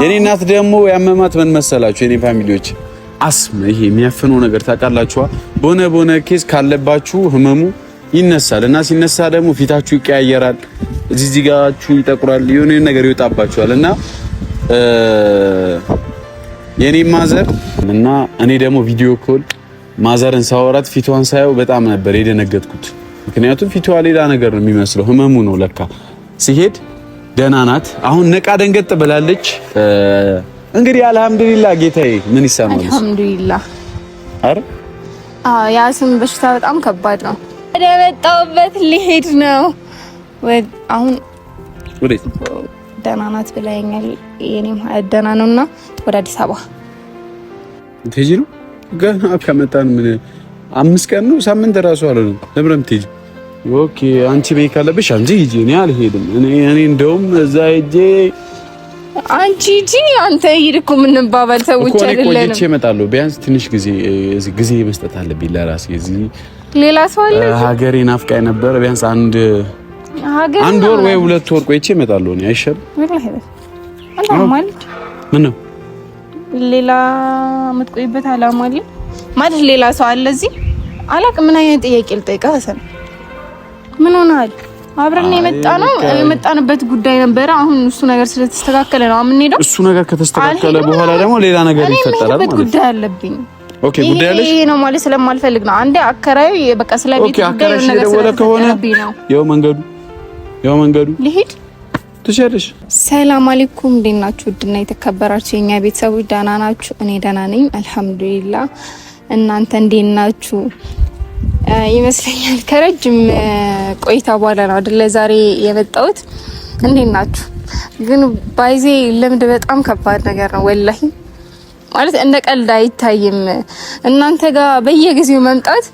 የኔ እናት ደግሞ ያመማት ምን መሰላችሁ የኔ ፋሚሊዎች አስም ይሄ የሚያፍነው ነገር ታውቃላችሁ በሆነ ኬስ ካለባችሁ ህመሙ ይነሳል እና ሲነሳ ደግሞ ፊታችሁ ይቀያየራል እዚህ ጋርችሁ ይጠቁራል የሆነ ነገር ይወጣባችኋል እና የኔ ማዘር እና እኔ ደግሞ ቪዲዮ ኮል ማዘርን ሳወራት ፊቷን ሳየው በጣም ነበር የደነገጥኩት ምክንያቱም ፊቷ ሌላ ነገር ነው የሚመስለው ህመሙ ነው ለካ ሲሄድ ደህና ናት አሁን ነቃ ደንገጥ ብላለች እንግዲህ አልহামዱሊላህ ጌታዬ ምን ይሰማል አልহামዱሊላህ አረ ያስም በሽታ በጣም ከባድ ነው ወደ መጣሁበት ሊሄድ ነው አሁን ወዴት ደህና ናት ብላኛል የኔም ደህና ነውና ወደ አዲስ አበባ ትሄጂ ነው ገና ከመጣን ምን 5 ቀን ነው ሳምንት ራሱ አልሆነም ለምረም ትሄጂ ኦኬ አንቺ ቤት ካለብሽ አንቺ ሂጂ እኔ አልሄድም እኔ እንደውም እዛ ሄጄ አንቺ ሂጂ አንተ ሂድኩ ምን ባባል ሰዎች አይደለም ቆይቼ እመጣለሁ ቢያንስ ትንሽ ጊዜ መስጠት አለብኝ ለራሴ እዚህ ሌላ ሰው አለ ሀገሬ ናፍቃኝ ነበር ቢያንስ አንድ ወር ወይ 2 ወር ቆይቼ እመጣለሁ እኔ አይሻል ወላሂ አንተ ማለት ምን ነው ሌላ የምትቆይበት አላማ አለ ማለት ሌላ ሰው አለ እዚህ አላቅ ምን አይነት ጥያቄ ልጠይቅህ ሀሰን ምን ሆነሃል አብረን የመጣንበት ጉዳይ ነበር አሁን እሱ ነገር ስለተስተካከለ ነው የምንሄደው እሱ ነገር ከተስተካከለ በኋላ ደግሞ ሌላ ነገር ይፈጠራል ማለት ነው ጉዳይ አለብኝ ኦኬ ጉዳይ አለሽ ይሄ ነው ማለት ስለማልፈልግ ነው አንዴ አከራዩ በቃ ስለቤት ጉዳይ ነገር ስለተደረብኝ ነው ያው መንገዱ ልሂድ ትሸርሽ ሰላም አለይኩም እንዴት ናችሁ ውድና የተከበራችሁ የኛ ቤተሰቦች ደህና ናችሁ እኔ ደህና ነኝ አልহামዱሊላህ እናንተ እንዴት ናችሁ ይመስለኛል ከረጅም ቆይታ በኋላ ነው አይደል ዛሬ የመጣሁት እንዴት ናችሁ ግን ባይዜ ለምድ በጣም ከባድ ነገር ነው ወላሂ ማለት እንደ ቀልድ አይታይም እናንተ ጋር በየጊዜው መምጣት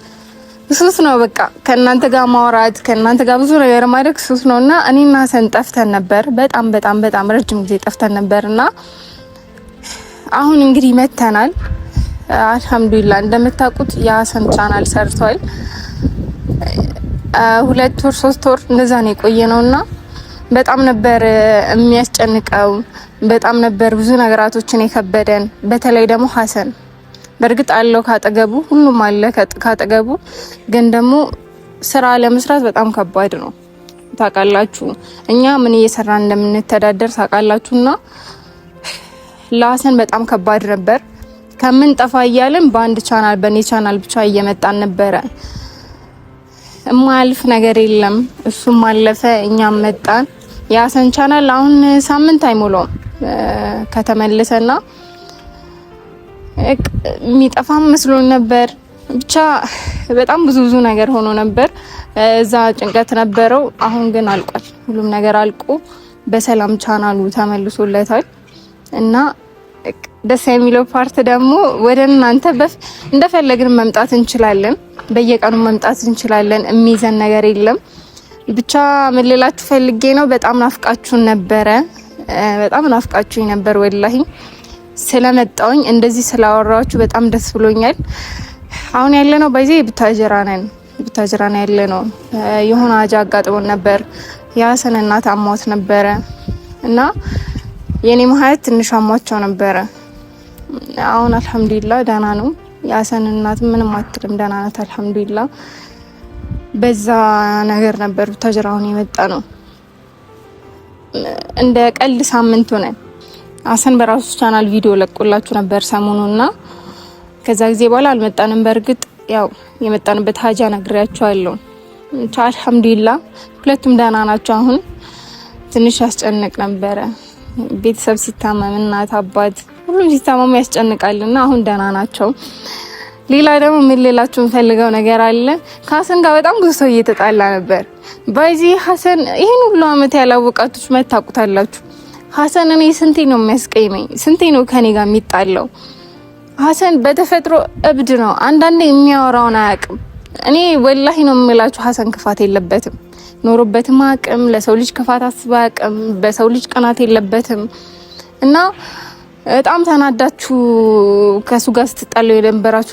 ሱስ ነው በቃ ከእናንተ ጋር ማውራት ከእናንተ ጋር ብዙ ነገር ማድረግ ሱስ ነውና እኔና ሀሰን ጠፍተን ነበር በጣም ረጅም ጊዜ ጠፍተን ነበርና አሁን እንግዲህ መተናል አልহামዱሊላህ እንደምታውቁት የሀሰን ቻናል ሰርቷል 2 ወር 3 ወር እንደዛ ነው የቆየነውና በጣም ነበር የሚያስጨንቀው በጣም ነበር ብዙ ነገራቶችን የከበደን በተለይ ደግሞ ሀሰን በርግጥ አለው ካጠገቡ ሁሉም አለ ካጠገቡ ግን ደግሞ ስራ ለመስራት በጣም ከባድ ነው ታውቃላችሁ እኛ ምን እየሰራን እንደምንተዳደር ታውቃላችሁና ለሀሰን በጣም ከባድ ነበር ከምን ጠፋ እያለን በአንድ ቻናል በኔ ቻናል ብቻ እየመጣን ነበረ ማልፍ ነገር የለም እሱም ማለፈ እኛም መጣን የሀሰን ቻናል አሁን ሳምንት አይሞላውም ከተመለሰና የሚጠፋም መስሎን ነበር ብቻ በጣም ብዙ ነገር ሆኖ ነበር እዛ ጭንቀት ነበረው አሁን ግን አልቋል ሁሉም ነገር አልቆ በሰላም ቻናሉ ተመልሶለታል እና ደስ የሚለው ፓርት ደግሞ ወደ እናንተ እንደፈለግን መምጣት እንችላለን በየቀኑ መምጣት እንችላለን የሚዘን ነገር የለም ብቻ ምን ልላችሁ ፈልጌ ነው በጣም ናፍቃችሁን ነበር ወላሂ ስለመጣውኝ እንደዚህ ስላወራችሁ በጣም ደስ ብሎኛል አሁን ያለነው በዚህ ቡታጅራ ነን ያለነው የሆነ አጃ አጋጥሞን ነበር የሀሰን እናት አሟት ነበረ እና የኔ ማህያት ትንሽ አሟቸው ነበረ አሁን አልহামዱሊላህ ደህና ነው የሀሰን እናት ምንም አትልም ደህና ናት አልহামዱሊላህ በዛ ነገር ነበር ቡታጅራውን የመጣ ነው እንደ ቀልድ ሳምንት ሆነ ሀሰን በራሱ ቻናል ቪዲዮ ለቆላችሁ ነበር ሰሞኑና ከዛ ጊዜ በኋላ አልመጣንም በርግጥ ያው የመጣንበት ሀጃ ነግሬያችኋለሁ አልহামዱሊላህ ሁለቱም ደህና ናቸው አሁን ትንሽ ያስጨንቅ ነበረ ቤተሰብ ሲታመም እናት አባት ሁሉም ሲታመሙ ያስጨንቃልና አሁን ደህና ናቸው ሌላ ደግሞ ምን ሌላችሁን ፈልገው ነገር አለ ከሀሰን ጋር በጣም ብዙ ሰው እየተጣላ ነበር በዚህ ሀሰን ይሄን ሁሉ አመት ያላወቃችሁ መታቁታላችሁ ሀሰን እኔ ስንቴ ነው የሚያስቀይመኝ ስንቴ ነው ከኔ ጋር የሚጣለው ሀሰን በተፈጥሮ እብድ ነው አንዳንዴ የሚያወራውን አያውቅም እኔ ወላሂ ነው የምላችሁ ሀሰን ክፋት የለበትም ኖሮበትም አቅም ለሰው ልጅ ክፋት አስባ አቅም በሰው ልጅ ቀናት የለበትም እና በጣም ተናዳችሁ ከሱ ጋር ስትጣለው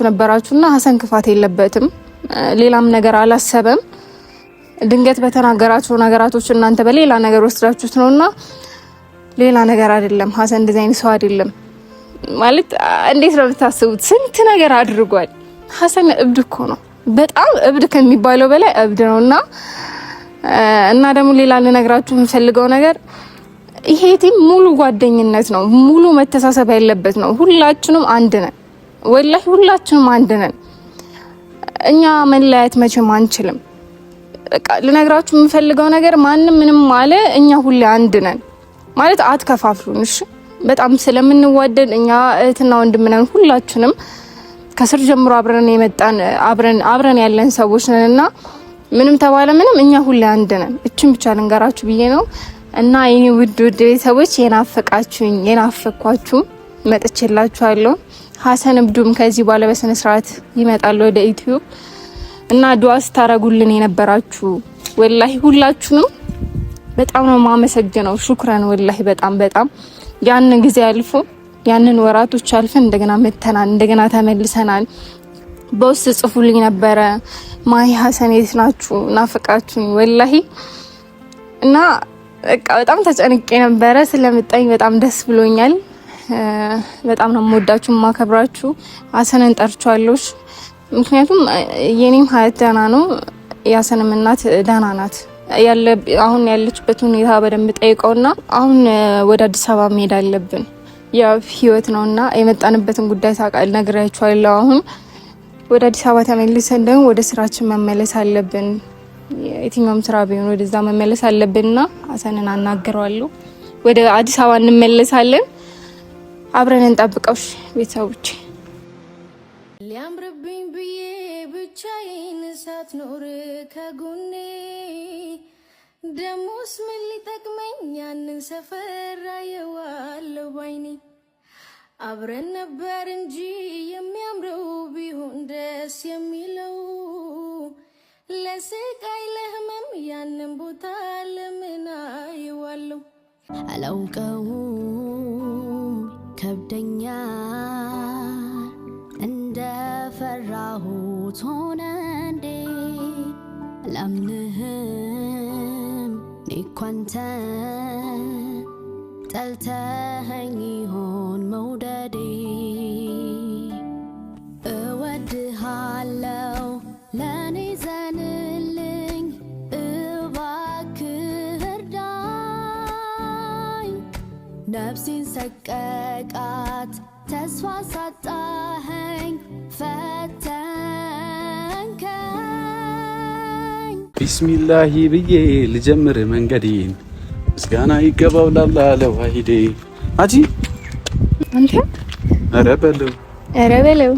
ነበራችሁና ሀሰን ክፋት የለበትም ሌላም ነገር አላሰበም ድንገት በተናገራችሁ ነገራቶች እናንተ በሌላ ነገር ወስዳችሁት ነውና ሌላ ነገር አይደለም። ሀሰን እንደዚህ አይነት ሰው አይደለም ማለት እንዴት ነው የምታስቡት? ስንት ነገር አድርጓል። ሀሰን እብድ እኮ ነው። በጣም እብድ ከሚባለው በላይ እብድ ነውና እና ደግሞ ሌላ ልነግራችሁ የምፈልገው ነገር ይሄ ቲም ሙሉ ጓደኝነት ነው፣ ሙሉ መተሳሰብ ያለበት ነው። ሁላችንም አንድ ነን፣ ወላሂ ሁላችንም አንድ ነን። እኛ መለያየት መቼም አንችልም። በቃ ልነግራችሁ የምፈልገው ነገር ማንም ምንም አለ እኛ ሁሌ አንድ ነን ማለት አትከፋፍሉን። እሺ በጣም ስለምንዋደድ እኛ እህትና ወንድም ነን። ሁላችንም ከስር ጀምሮ አብረን የመጣን አብረን ያለን ሰዎች ነንና ምንም ተባለ ምንም እኛ ሁሌ አንድ ነን። እቺን ብቻ ልንገራችሁ ብዬ ነው። እና የኔ ውድ ቤተሰቦች የናፈኳችሁ መጥቼላችኋለሁ። ሀሰን እብዱም ከዚህ በኋላ በስነ ስርዓት ይመጣል ወደ ዩቲዩብ እና ዱአ ስታረጉልን የነበራችሁ ወላሂ ሁላችሁንም በጣም ነው ማመሰግነው። ሹክራን ወላሂ በጣም ያን ጊዜ አልፎ ያንን ወራቶች አልፈን እንደገና መተናል፣ እንደገና ተመልሰናል። በውስጥ ጽፉልኝ ነበረ ማሂ ሀሰን የት ናችሁ ናፍቃችሁኝ ወላሂ እና በቃ በጣም ተጨንቄ ነበረ። ስለመጣኝ በጣም ደስ ብሎኛል። በጣም ነው የምወዳችሁ የማከብራችሁ። ሀሰንን ጠርቻለሁ ምክንያቱም የኔም ሀያት ደህና ነው፣ የሀሰንም እናት ደህና ናት። አሁን ያለችበት ሁኔታ በደንብ ጠይቀውና አሁን ወደ አዲስ አበባ መሄድ አለብን። ያው ህይወት ነውና የመጣንበትን ጉዳይ ታውቃለህ፣ ነግሬያችኋለሁ። አሁን ወደ አዲስ አበባ ተመልሰን ደግሞ ወደ ስራችን መመለስ አለብን። የትኛውም ስራ ቢሆን ወደዛ መመለስ አለብንና ሀሰንን አናግረዋለሁ። ወደ አዲስ አበባ እንመለሳለን። አብረን እንጠብቀውሽ ቤተሰቦች። ሊያምርብኝ ብዬ ብቻዬን ሳትኖር ከጎኔ ደሞስ ምን ሊጠቅመኝ ያንን ሰፈር አየዋለሁ ባይኔ። አብረን ነበር እንጂ የሚያምረው ቢሆን ደስ የሚለው ለስቃይ ለህመም ያንን ቦታ ለምን አየዋለሁ። አላውቀውም ከብደኛል እንደፈራሁት ሆነ እንዴ አላምንህም እኔ እኮ አንተን ጠልተኸኝ ይሆን መውደዴ እወድሃለው ለኔ ዘንልኝ እባክህ እርዳኝ ነፍሴን ሰቀቃት ተስፋ ሳጣኸኝ ፈተንከኝ። ቢስሚላሂ ብዬ ልጀምር መንገዴን ምስጋና ይገባው ላላ ለዋሂዴ አጂ አንተ ኧረ በለው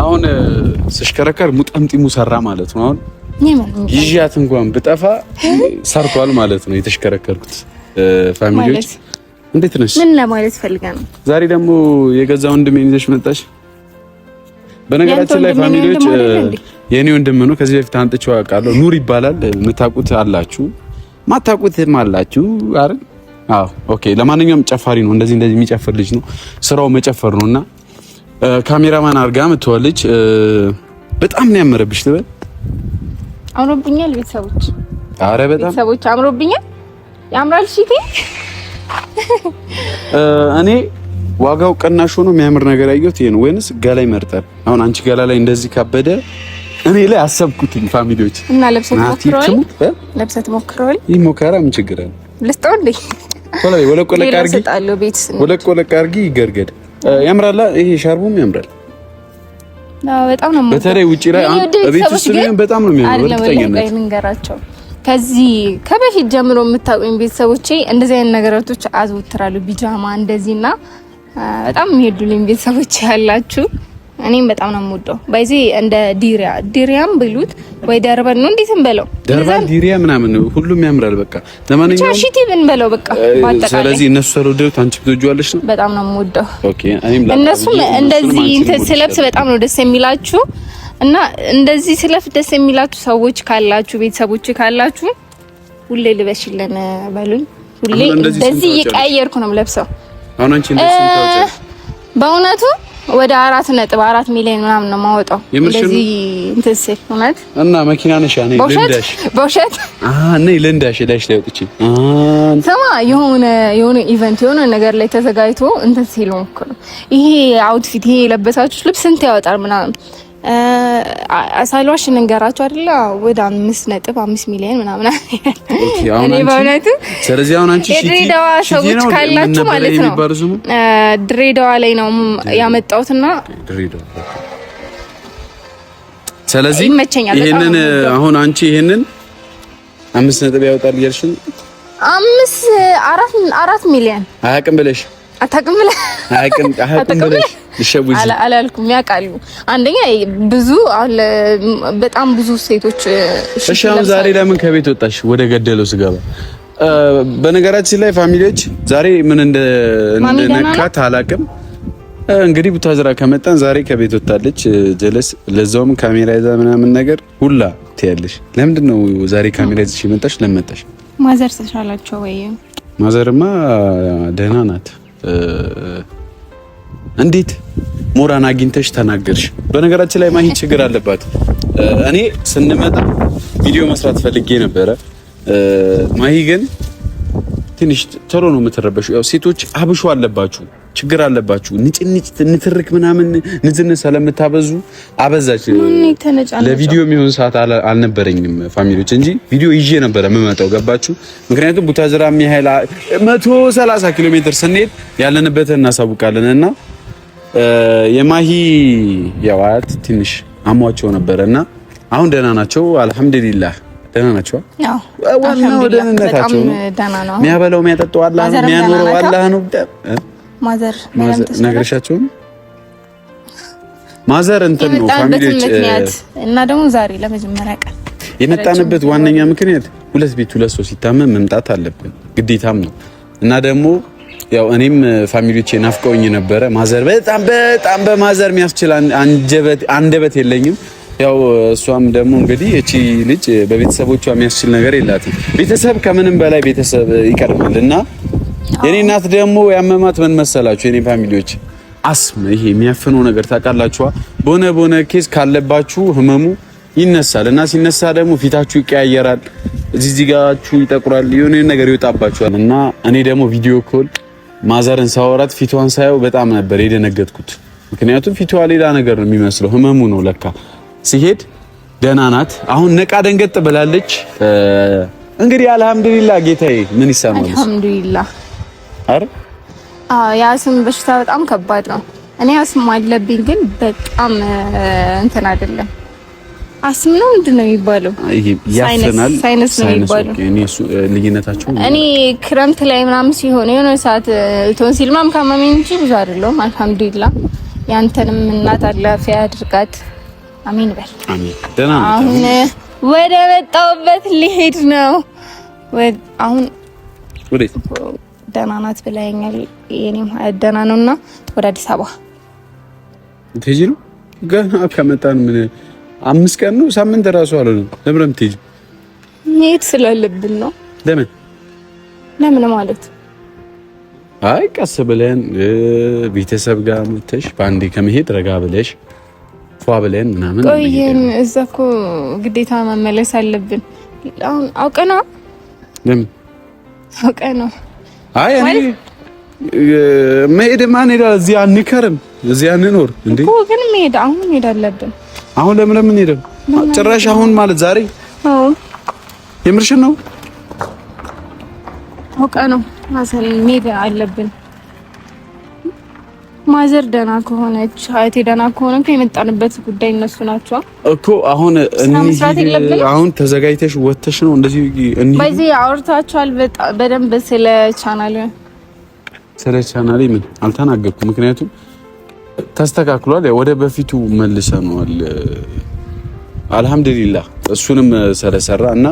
አሁን ስሽከረከር ሙጠምጢሙ ሰራ ማለት ነው። አሁን ይዣት እንኳን ብጠፋ ሰርቷል ማለት ነው የተሽከረከርኩት። ፋሚሊዎች እንዴት ነሽ? ምን ለማለት ፈልጋ ነው? ዛሬ ደግሞ የገዛ ወንድሜን ይዘሽ መጣሽ። በነገራችን ላይ ፋሚሊዎች የኔ ወንድም ነው። ከዚህ በፊት አንጥቼው አውቃለሁ። ኑር ይባላል። የምታውቁት አላችሁ፣ ማታውቁትም አላችሁ አይደል? አዎ ኦኬ። ለማንኛውም ጨፋሪ ነው። እንደዚህ የሚጨፍር ልጅ ነው። ስራው መጨፈር ነውና ካሜራማን አርጋ መተዋለች። በጣም ነው ያመረብሽ ትበል። አምሮብኛል ቤተሰቦች። አረ በጣም ቤተሰቦች አምሮብኛል። ያምራል ሽቴ እኔ ዋጋው ቅናሽ ሆኖ የሚያምር ነገር ያየሁት ይሄ ነው። ወይንስ ገላይ መርጠን አሁን አንቺ ገላ ላይ እንደዚህ ካበደ እኔ ላይ አሰብኩትኝ ፋሚሊዎች እና ለብሰት ሞክረዋል። ይሞከራ ምን ችግር አለ? ልስጠው እንዴ ወላይ ወለቅ አርጊ ይገርገድ። ያምራል። ይሄ ሻርቡም ያምራል። በጣም ነው። በተለይ ውጪ ላይ ቤት ውስጥ ነው በጣም ነው የሚያምረው። በተጠኛነት ልንገራቸው ከዚህ ከበፊት ጀምሮ የምታውቁኝ ቤተሰቦቼ እንደዚህ አይነት ነገራቶች አዘውትራሉ። ቢጃማ እንደዚህና በጣም የሚሄዱልኝ ቤተሰቦች ያላችሁ እኔም በጣም ነው የምወደው። ባይዚ እንደ ዲሪያም ብሉት ወይ ደርበን ነው እንዴትም በለው ደርበን ዲሪያ ምናምን ሁሉም ያምራል። በቃ ለማንኛውም ቻሺቲ ብን በለው በቃ ባጠቃላይ። ስለዚህ እነሱ ስለወደዱት አንቺ ትወጂዋለሽ ነው። በጣም ነው የምወደው። ኦኬ እኔም እነሱም እንደዚህ እንትን ስለብስ በጣም ነው ደስ የሚላችሁ እና እንደዚህ ስለፍ ደስ የሚላችሁ ሰዎች ካላችሁ ቤተሰቦች ካላችሁ ሁሌ ልበሽልን በሉኝ። ሁሌ እንደዚህ እየቀያየርኩ ነው ለብሰው። አሁን አንቺ እንደዚህ ታውቂያለሽ። በእውነቱ ወደ 4.4 ሚሊዮን ምናምን ነው የማወጣው እንደዚህ እንትን ሲል ማለት እና መኪና ነሽ ያኔ ልንዳሽ በውሸት ነይ ልንዳሽ ዳሽ ላይ ወጥቼ ሰማ የሆነ ኢቨንት የሆነ ነገር ላይ ተዘጋጅቶ እንትን ሲል ነው ይሄ አውትፊት ይሄ የለበሳችሁ ልብስ ስንት ያወጣል ምናምን አሳልዋሽ እንገራችሁ አይደለ ወደ 5.5 ሚሊዮን ምናምን እኔ ባውናቱ ስለዚህ አሁን አንቺ ድሬዳዋ ሰዎች ካላችሁ ማለት ነው ድሬዳዋ ላይ ነው ያመጣውትና ድሬዳዋ ስለዚህ ይሄንን አሁን አንቺ ይሄንን 5 ነጥብ ያወጣል ይልሽን 4 ሚሊዮን አያውቅም ብለሽ አታውቅም ብለሽ ልሸውጂ አላልኩም ያውቃሉ አንደኛ ብዙ በጣም ብዙ ሴቶች እሺ አሁን ዛሬ ለምን ከቤት ወጣሽ ወደ ገደለው ስገባ በነገራችን ላይ ፋሚሊዎች ዛሬ ምን እንደነካት አላውቅም እንግዲህ ቡታዝራ ከመጣን ዛሬ ከቤት ወጣለች ጀለስ ለዛውም ካሜራ ይዛ ምናምን ነገር ሁላ ትያለሽ ለምንድን ነው ዛሬ ካሜራ ይዘሽ መጣሽ ለመጣሽ ማዘር ተሻላቸው ወይ ማዘርማ ደህና ናት እንዴት ሞራን አግኝተሽ ተናገርሽ በነገራችን ላይ ማሂ ችግር አለባት እኔ ስንመጣ ቪዲዮ መስራት ፈልጌ ነበረ ማሂ ግን ትንሽ ቶሎ ነው የምትረበሽው ያው ሴቶች አብሾ አለባችሁ ችግር አለባችሁ ንትርክ ምናምን ንዝንስ ስለምታበዙ አበዛች ለቪዲዮ የሚሆን ሰዓት አልነበረኝም ፋሚሊዎች እንጂ ቪዲዮ ይዤ ነበረ የምመጣው ገባችሁ ምክንያቱም ቡታዝራ የሚያህል 130 ኪሎ ሜትር ስንሄድ ያለንበትን እናሳውቃለንና የማሂ ያው አያት ትንሽ አሟቸው ነበርና አሁን ደህና ናቸው አልহামዱሊላህ ደህና ናቸው አዎ ዋናው ደህንነታቸው ነው የሚያበላው የሚያጠጣው አላህ ነው የሚያኖረው አላህ ነው ማዘር ነገርሻቸው ማዘር እንትን ነው ፋሚሊዎች እና ደግሞ ዛሬ ለመጀመሪያ ቀን የመጣንበት ዋነኛ ምክንያት ሁለት ሰው ሲታመም መምጣት አለብን ግዴታም ነው እና ደግሞ ያው እኔም ፋሚሊዎቼ ናፍቀውኝ ነበረ ማዘር በጣም በማዘር የሚያስችል አንደበት የለኝም ያው እሷም ደግሞ እንግዲህ እቺ ልጅ በቤተሰቦቿ የሚያስችል ነገር የላትም ቤተሰብ ከምንም በላይ ቤተሰብ ይቀርማልና የኔ እናት ደግሞ ያመማት ምን መሰላችሁ የኔ ፋሚሊዎች አስም ይሄ የሚያፍነው ነገር ታውቃላችሁ በሆነ ኬስ ካለባችሁ ህመሙ ይነሳል እና ሲነሳ ደግሞ ፊታችሁ ይቀያየራል እዚህ ጋራችሁ ይጠቁራል የሆነ ነገር ይወጣባችኋል እና እኔ ደግሞ ቪዲዮ ኮል ማዘርን ሳወራት ፊቷን ሳየው በጣም ነበር የደነገጥኩት ምክንያቱም ፊቷ ሌላ ነገር ነው የሚመስለው ህመሙ ነው ለካ ሲሄድ ደህና ናት አሁን ነቃ ደንገጥ ብላለች እንግዲህ አልহামዱሊላህ ጌታዬ ምን ይሰማል አልহামዱሊላህ አረ ያስም በሽታ በጣም ከባድ ነው እኔ አስም አለብኝ ግን በጣም እንትን አይደለም አስም ነው ምንድነው የሚባለው ያፈናል ሳይነስ ነው የሚባለው እኔ ክረምት ላይ ምናምን ሲሆን የሆነ ሰዓት ቶንሲል ምናምን ካመመኝ እንጂ ብዙ አይደለም አልহামዱሊላህ ያንተንም እናት አላፊ ያድርጋት አሜን በል አሜን ደህና ነው አሁን ወደ መጣሁበት ሊሄድ ነው አሁን ወዴት ደህና ናት ብለኸኛል የኔም ደህና ነውና ወደ አዲስ አበባ ትሄጂ ነው ገና ከመጣን ምን 5 ቀን ነው ሳምንት ራሱ አልሆነም ለምን ትሄጂ መሄድ ስላለብን ነው ለምን ማለት አይ ቀስ ብለን ቤተሰብ ጋር መተሽ ባንዴ ከመሄድ ረጋ ብለሽ ፏ ብለን ምናምን ቆይን እዛ እኮ ግዴታ መመለስ አለብን አሁን አውቀና ለምን አውቀና አይ እኔ መሄድ ማን ሄዳ እዚህ አንከርም እዚህ አንኖር እንዴ እኮ ግን መሄድ አሁን መሄድ አለብን አሁን ለምን ሄደው ጭራሽ አሁን ማለት ዛሬ አዎ የምርሽን ነው አውቀና ማዘር መሄድ አለብን ማዘር ደህና ከሆነች አይቴ ደህና ከሆነ የመጣንበት ጉዳይ እነሱ ናቸው እኮ አሁን አሁን ተዘጋጅተሽ ወተሽ ነው እንደዚህ በዚህ አውርታችኋል በደንብ ስለ ቻናሌ ምን አልተናገርኩም ምክንያቱም ተስተካክሏል ወደ በፊቱ መልሰናል አልহামዱሊላህ እሱንም ስለሰራ እና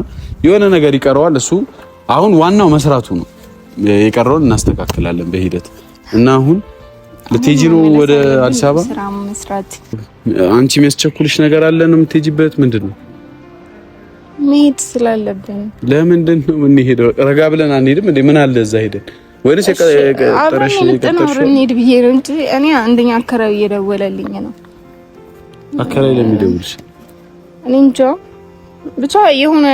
የሆነ ነገር ይቀረዋል እሱ አሁን ዋናው መስራቱ ነው የቀረውን እናስተካክላለን በሂደት እና አሁን ለቴጂ ነው ወደ አዲስ አበባ ስራ መስራት አንቺ የሚያስቸኩልሽ ነገር አለ ነው የምትሄጂበት ምንድነው መሄድ ስላለብን ለምንድን ነው የምንሄደው ረጋ ብለን አንሄድም እንዴ ምን አለ እዛ ሄደን ወይስ የቀጠረሽ እንሂድ ብዬ ነው እንጂ እኔ አንደኛ አከራይ እየደወለልኝ ነው። አከራይ ለሚደውልሽ እኔ እንጃ ብቻ የሆነ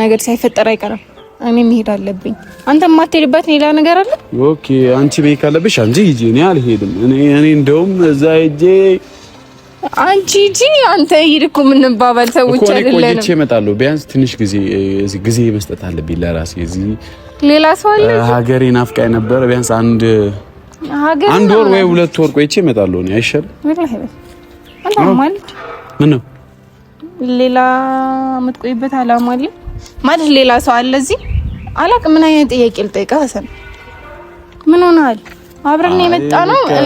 ነገር ሳይፈጠር አይቀርም። እኔ መሄድ አለብኝ። አንተ የማትሄድበት ሌላ ነገር አለ? ኦኬ አንቺ መሄድ ካለብሽ አንቺ ሂጂ፣ እኔ አልሄድም። እኔ እንደውም እዛ ሂጂ አንቺ ሂጂ አንተ ሂድ እኮ የምንባባል ሰዎች አይደለም። እኮ ቆይቼ እመጣለሁ። ቢያንስ ትንሽ ጊዜ መስጠት አለብኝ ለራሴ። እዚህ ሌላ ሰው አለ። ሀገሬ ናፍቃኝ ነበር። ቢያንስ አንድ ወር ወይ 2 ወር ቆይቼ እመጣለሁ። እኔ አይሻልም? ወላሂ አንተ ማለት ምን ነው ሌላ የምትቆይበት አላማ አለ ማለት ሌላ ሰው አለ እዚህ አላውቅም። ምን አይነት ጥያቄ ልጠይቅህ ሀሰን? ምን ሆነሃል? አብረን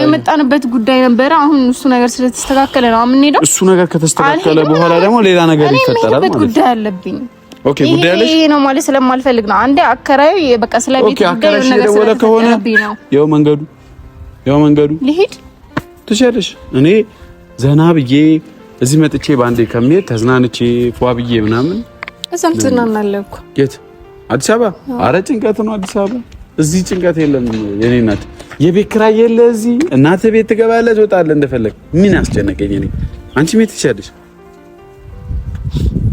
የመጣንበት ጉዳይ ነበረ። አሁን እሱ ነገር ስለተስተካከለ ነው የምንሄደው። እሱ ነገር ከተስተካከለ በኋላ ደግሞ ሌላ ነገር ይፈጠራል ማለት ነው። ጉዳይ አለብኝ። ኦኬ ጉዳይ አለሽ? ይሄ ነው ማለት ስለማልፈልግ ነው። አንዴ አከራዩ በቃ ስለቤት ጉዳይ ነገር ስለተደረበኝ ነው። ያው መንገዱ ልሂድ ትችያለሽ። እኔ ዘና ብዬ እዚህ መጥቼ ባንዴ ከመሄድ ተዝናንቼ ፏ ብዬ ምናምን እዛም ትዝናናለህ እኮ። የት? አዲስ አበባ? አረ ጭንቀት ነው አዲስ አበባ። እዚህ ጭንቀት የለም የኔ እናት። የቤት ኪራይ የለ እዚህ። እናትህ ቤት ትገባለህ ትወጣለህ እንደፈለግ። ምን አስጨነቀኝ እኔ። አንቺ ምን ትችያለሽ?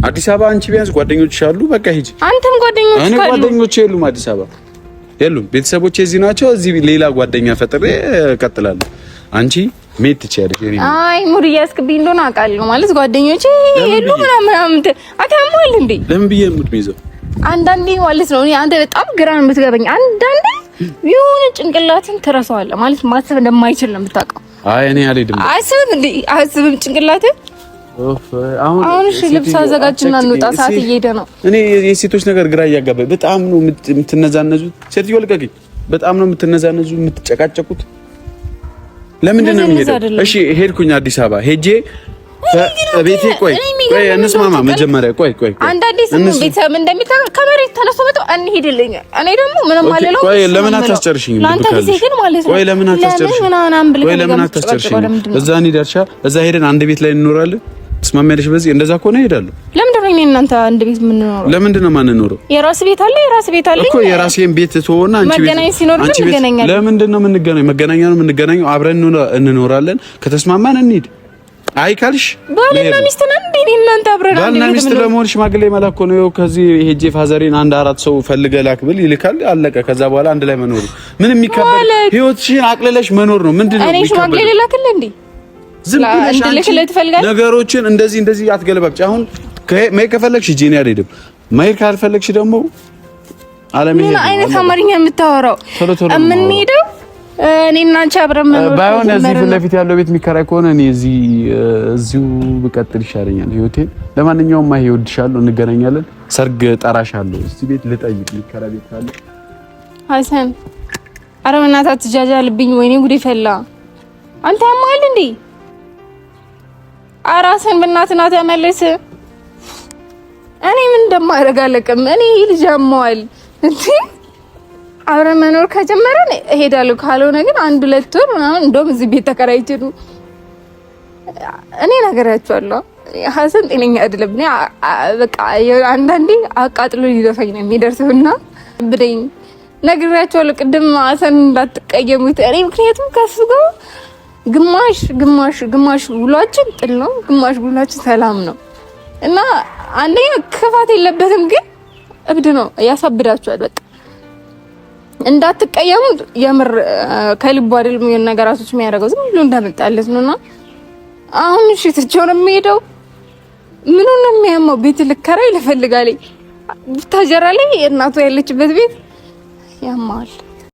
አዲስ አበባ አንቺ ቢያንስ ጓደኞችሽ አሉ። በቃ ሂጂ። አንተም ጓደኞች ካሉ? እኔ ጓደኞቼ የሉም አዲስ አበባ የሉም። ቤተሰቦቼ እዚህ ናቸው። እዚህ ሌላ ጓደኛ ፈጥሬ እቀጥላለሁ። አንቺ ሜት ትችያለሽ። አይ ሙድ እያስክብኝ እንደሆነ አውቃለሁ። ማለት ጓደኞቼ የሉ ምናምን አታሟል እንዴ? ለምን ብዬ ሙድ ሚይዘው አንዳንዴ ማለት ነው። እኔ አንተ በጣም ግራ ነው የምትገበኝ። አንዳንዴ የሆነ ጭንቅላትን ትረሳዋለህ ማለት ማሰብ እንደማይችል ነው የምታውቀው። አይ እኔ አልሄድም። አስብም እንዴ አስብም ጭንቅላትን። አሁን እሺ ልብስ አዘጋጅና እንውጣ፣ ሰዓት እየሄደ ነው። እኔ የሴቶች ነገር ግራ እያጋባኝ በጣም ነው የምትነዛነዙት። ሴትዮ ልቀቂኝ። በጣም ነው የምትነዛነዙ የምትጨቃጨቁት። ለምንድን ነው የምሄደው? እሺ ሄድኩኝ አዲስ አበባ ሄጄ ቤቴ ቆይ እንስማማ መጀመሪያ ቆይ አንዳንዴ ስም ቤተሰብ እንደሚታወቅ ከመሬት ተነስቶ መጣው እንሂድልኝ። እኔ ደግሞ ምንም አልለው። ቆይ ለምን አታስጨርሽኝ? ለአንተ ጊዜ ግን ማለት ነው። ቆይ ለምን አታስጨርሽኝ? ቆይ ለምን አታስጨርሽኝ? እዛ እንሂዳልሻ። እዛ ሄደን አንድ ቤት ላይ እንኖራለን። ትስማሚያለሽ? በዚህ እንደዛ ከሆነ እሄዳለሁ። ለምንድን ነው እኔ እናንተ አንድ ቤት የምንኖረው? ለምንድን ነው የማንኖረው? የራስ ቤት አለ እኮ የራሴን ቤት ተወውና አንቺ ቤት መገናኘት ሲኖር እንገናኛለን። ለምንድን ነው የምንገናኘው? መገናኛ ነው የምንገናኘው። አብረን እንኖራለን። ከተስማማን እንሂድ። አይ ካልሽ ባልና ሚስት ነን እንዴ? እናንተ አብረን ባልና ሚስት ለመሆን ሽማግሌ መላክ ነው። ከዚህ ሄጄ ፋዘሬን 1-4 ሰው ፈልገህ ላክ ብል ይልካል። አለቀ። ከዛ በኋላ አንድ ላይ መኖር ምንም የሚከበድ ህይወትሽን አቅልለሽ መኖር ነው። ምንድነው? እኔ ሽማግሌ ልላክልህ እንዴ? ዝም ብለሽ ነገሮችን እንደዚህ አትገለባብጭ። አሁን መሄድ ከፈለግሽ ሂጂ፣ እኔ አልሄድም። መሄድ ካልፈለግሽ ደግሞ አለመሄድ። ምን አይነት አማርኛ የምታወራው? የምንሄደው እኔና አንቺ አብረን መኖር ባይሆን እዚህ ፊት ለፊት ያለው ቤት የሚከራይ ከሆነ እኔ እዚሁ ብቀጥል ይሻለኛል ህይወቴን። ለማንኛውም ማይ እወድሻለሁ፣ እንገናኛለን። ሰርግ ጠራሻለሁ። እዚህ ቤት ልጠይቅ የሚከራይ ቤት ካለ ሀሰን። ኧረ በእናትህ አትጃጃልብኝ። ወይኔ ጉዴ ፈላ። አንተ ያማል እንዴ? ኧረ ሀሰን በእናትህ ና ተመለስ። እኔ ምን እንደማደርግ አለቅም። እኔ ልጅ ያማዋል እንዴ? አብረን መኖር ከጀመረን እሄዳለሁ። ካልሆነ ግን 1-2 ወር ምናምን እንደውም እዚህ ቤት ተከራይቼ ነው። እኔ ነገራቸዋለሁ ሀሰን ጤነኛ አይደለም። እኔ በቃ አንዳንዴ አቃጥሎ ሊደፋኝ ነው የሚደርሰውና ብደኝ ነግራቸዋለሁ። ቅድም ሀሰን እንዳትቀየሙት። እኔ ምክንያቱም ከሱ ጋር ግማሽ ውሏችን ጥል ነው፣ ግማሽ ውሏችን ሰላም ነው። እና አንደኛ ክፋት የለበትም፣ ግን እብድ ነው፣ ያሳብዳቸዋል። በቃ እንዳትቀየሙ። የምር ከልቡ አይደለም የሆነ ነገራቶች የሚያደርገው ዝም ብሎ እንዳመጣለት ነውና አሁን እሺ ትቼው ነው የምሄደው። ምኑን ነው የሚያማው? ቤት ልከራይ ልፈልጋለኝ። ብታጀራ ላይ እናቱ ያለችበት ቤት ያማል።